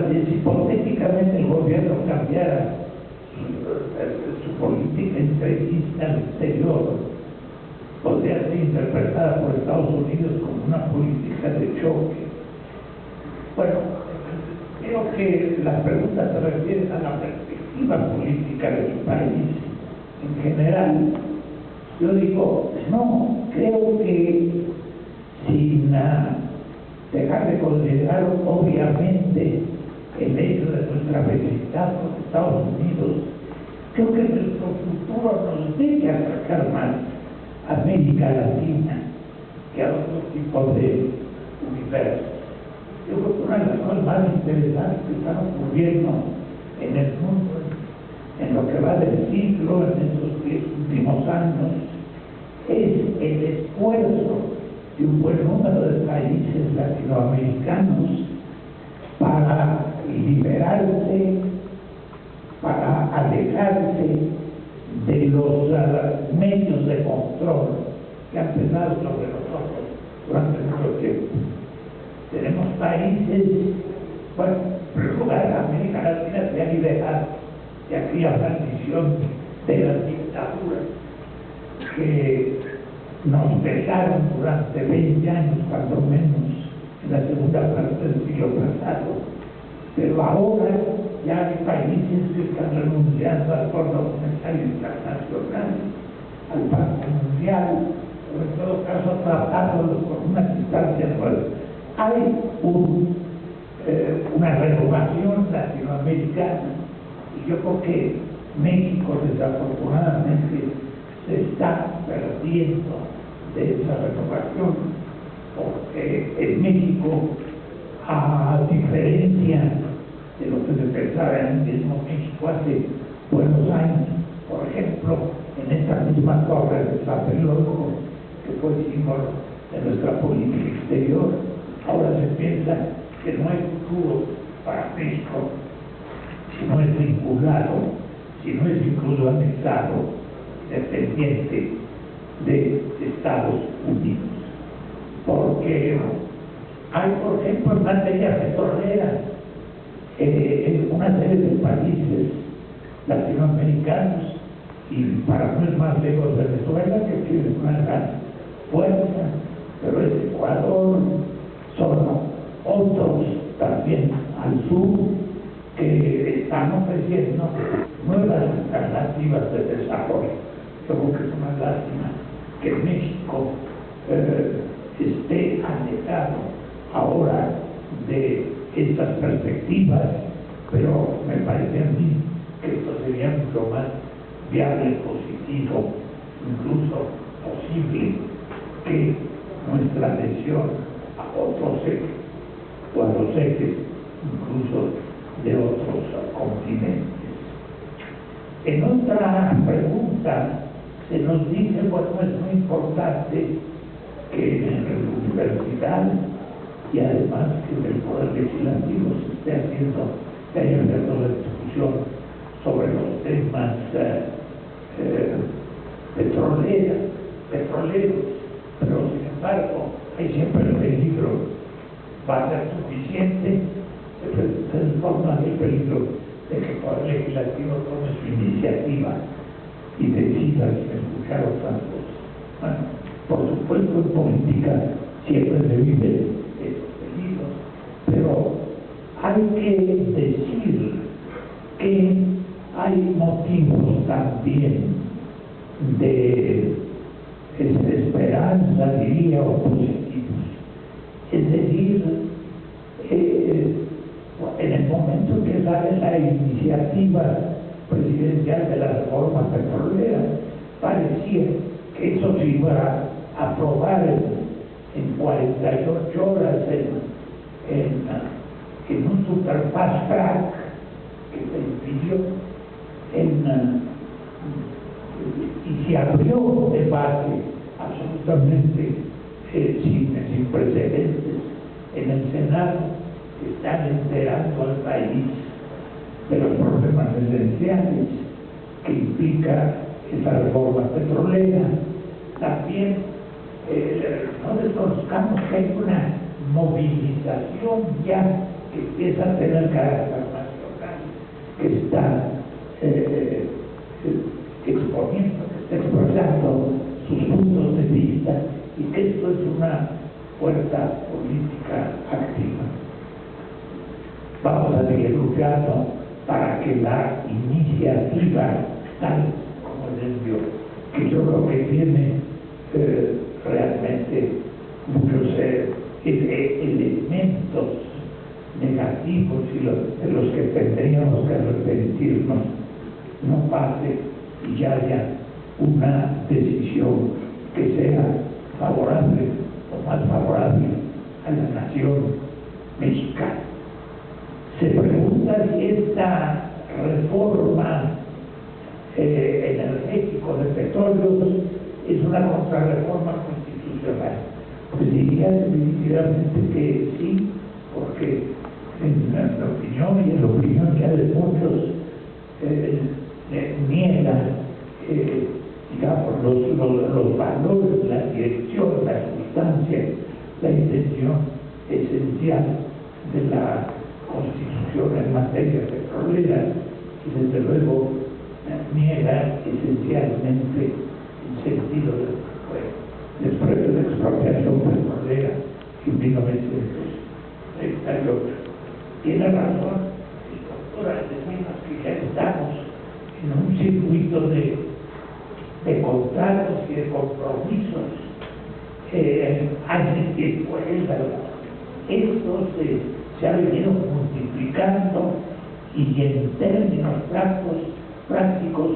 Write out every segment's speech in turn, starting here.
si hipotéticamente el gobierno cambiara su política entreguista al exterior, podría ser interpretada por Estados Unidos como una política de choque. Bueno, creo que las preguntas se refieren a la perspectiva política de su país en general. Yo digo, no, creo que sin dejar de considerar obviamente el hecho de nuestra vecindad con Estados Unidos, creo que nuestro futuro nos debe acercar más a América Latina que a otro tipo de universos. Yo creo que una de las cosas más interesantes que están ocurriendo en el mundo, en lo que va del siglo, en estos 10 últimos años, es el esfuerzo de un buen número de países latinoamericanos para liberarse, para alejarse de los medios de control que han pesado sobre nosotros durante mucho tiempo. Tenemos países, bueno, en primer lugar, América Latina se ha liberado de aquella maldición de las dictaduras que nos pesaron durante 20 años, cuando menos, en la segunda parte del siglo pasado. Pero ahora ya hay países que están renunciando al Fondo Monetario Internacional, al Banco Mundial, o en todo caso tratándolos con una distancia nueva. Hay una renovación latinoamericana y yo creo que México desafortunadamente se está perdiendo de esa renovación, porque en México, a diferencia de lo que se pensaba en el mismo México hace buenos años, por ejemplo, en esta misma torre de Tlatelolco, que fue símbolo de nuestra política exterior, ahora se piensa que no hay futuro para México si no es vinculado, si no es incluso anexado, dependiente de Estados Unidos. Porque hay, por ejemplo, en materia petrolera, en una serie de países latinoamericanos, y para no ir más lejos de Venezuela, que tiene una gran fuerza, pero es Ecuador, son otros también al sur, que están ofreciendo nuevas alternativas de desarrollo. Yo creo que es una lástima que México esté alejado ahora de estas perspectivas, pero me parece a mí que esto sería mucho más viable, positivo, incluso posible, que nuestra adhesión a otros ejes o a los ejes incluso de otros continentes. En otra pregunta se nos dice, bueno, es muy importante que en la universidad y además que el Poder Legislativo se esté haciendo, que haya abierto la discusión sobre los temas petroleros, pero sin embargo hay siempre el peligro, va a ser suficiente, se forma el peligro de que el Poder Legislativo tome su iniciativa y decida sin escuchar otras cosas. Bueno, por supuesto en política siempre se vive estos peligros, pero hay que decir que hay motivos también de esperanza, diría, o positivos. Es decir, en el momento que sale la iniciativa presidencial de la reforma petrolera, parecía que eso se iba a aprobar en 48 horas en un super fast track que se impidió y se abrió un debate absolutamente sin precedentes en el Senado, que están enterando al país de los problemas esenciales que implica esa reforma petrolera. También no desconozcamos que hay una movilización ya que empieza a tener carácter nacional, que está exponiendo, que está expresando sus puntos de vista, y que esto es una fuerza política activa. Vamos a seguir luchando para que la iniciativa, tal como les digo, que yo creo que tiene realmente muchos elementos negativos y de los que tendríamos que arrepentirnos, no pase y ya haya una decisión que sea favorable o más favorable a la nación mexicana. Se pregunta si esta reforma energético de petróleos es una contrarreforma constitucional. Pues diría definitivamente que sí, porque en nuestra opinión y en la opinión ya de muchos niega digamos, los valores, la dirección, la sustancia, la intención esencial de la Constitución en materia petrolera, y desde luego niega esencialmente el sentido después de la expropiación petrolera en 1938. Tiene razón el doctor Aldemenos que ya estamos en un circuito de contratos y de compromisos hace tiempo. Esto se ha venido multiplicando, y en términos prácticos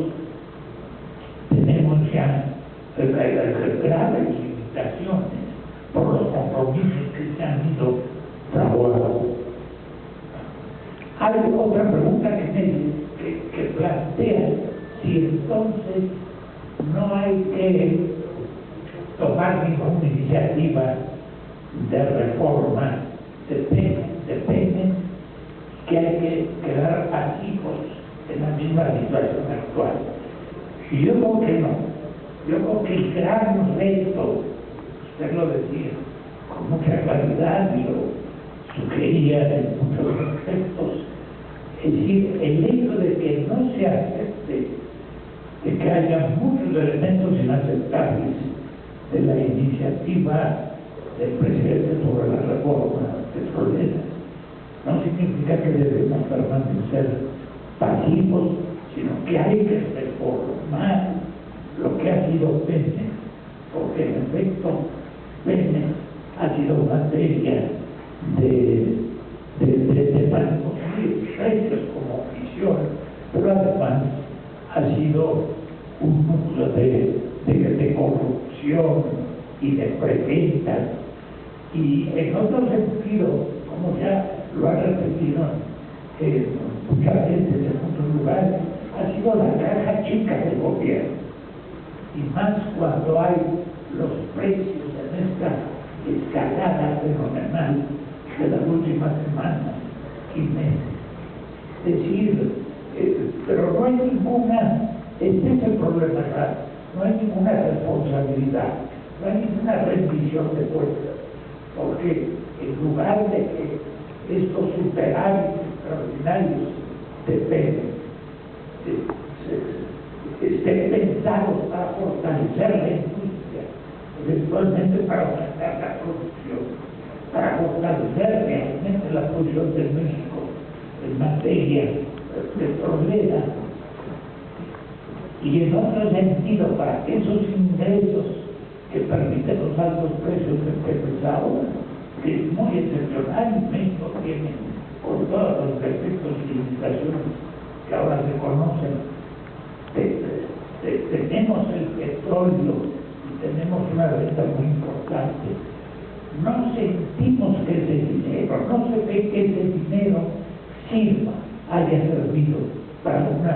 tenemos ya graves limitaciones por los compromisos que se han ido fraguando. Hay otra pregunta que plantea si entonces no hay que tomar ninguna iniciativa de reforma de Pemex, que hay que quedar pasivos en la misma situación actual. Y yo creo que no. Yo creo que el gran reto, usted lo decía con mucha claridad y lo sugería en muchos aspectos, es decir, el hecho de que no se acepte, de que haya muchos elementos inaceptables de la iniciativa del presidente sobre la reforma petrolera, no significa que debemos permanecer pasivos, sino que hay que reformar lo que ha sido Pemex, porque en efecto Pemex ha sido materia de precios como prisión, pero además ha sido un núcleo de corrupción y de preventas, y en otro sentido, como ya lo ha repetido mucha gente en muchos lugares, ha sido la caja chica del gobierno, y más cuando hay los precios en esta escalada fenomenal de las últimas semanas y meses. Es decir, pero no hay ninguna, este es el problema grave, no hay ninguna responsabilidad, no hay ninguna rendición de cuentas, porque en lugar de que estos superávits extraordinarios de Pemex estén pensados para fortalecer la industria, eventualmente para aumentar la producción, para fortalecer realmente la producción de México en materia petrolera, y en otro sentido para que esos ingresos que permiten los altos precios de Pemex ahora, que es muy excepcional, y México tiene, con todos los defectos y limitaciones que ahora se conocen, tenemos el petróleo y tenemos una venta muy importante. No sentimos que ese dinero, no se ve que ese dinero haya servido para una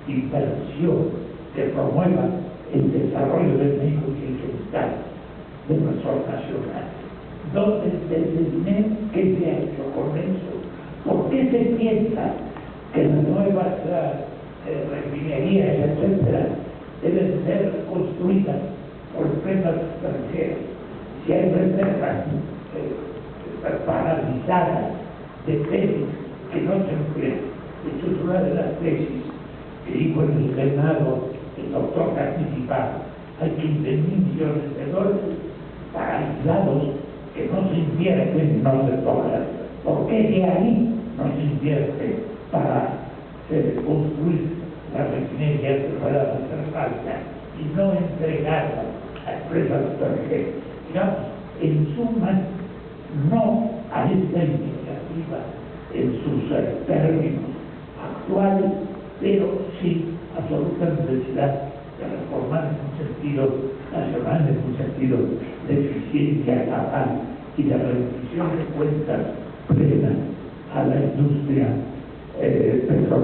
inversión que promueva el desarrollo de México y el bienestar de nuestro nacional. ¿Dónde está ese dinero? ¿Qué se ha hecho con eso? ¿Por qué se piensa que las nuevas refinerías, etcétera, deben ser construidas por empresas extranjeras? Si hay reservas paralizadas de tesis que no se emplean. Esto es una de las tesis que dijo en el Senado el doctor Carnicipá. Hay 15.000 millones de dólares paralizados que no se invierten, no se tocan. ¿Por qué de ahí no se invierte para construir las refinerías que puedan hacer falta y no entregarlas a empresas extranjeras? Digamos, en suma, no a esta iniciativa en sus términos actuales, pero sí absoluta necesidad de reformar en un sentido nacional, en un sentido de eficiencia cabal y de rendición de cuentas plena a la industria petrolera.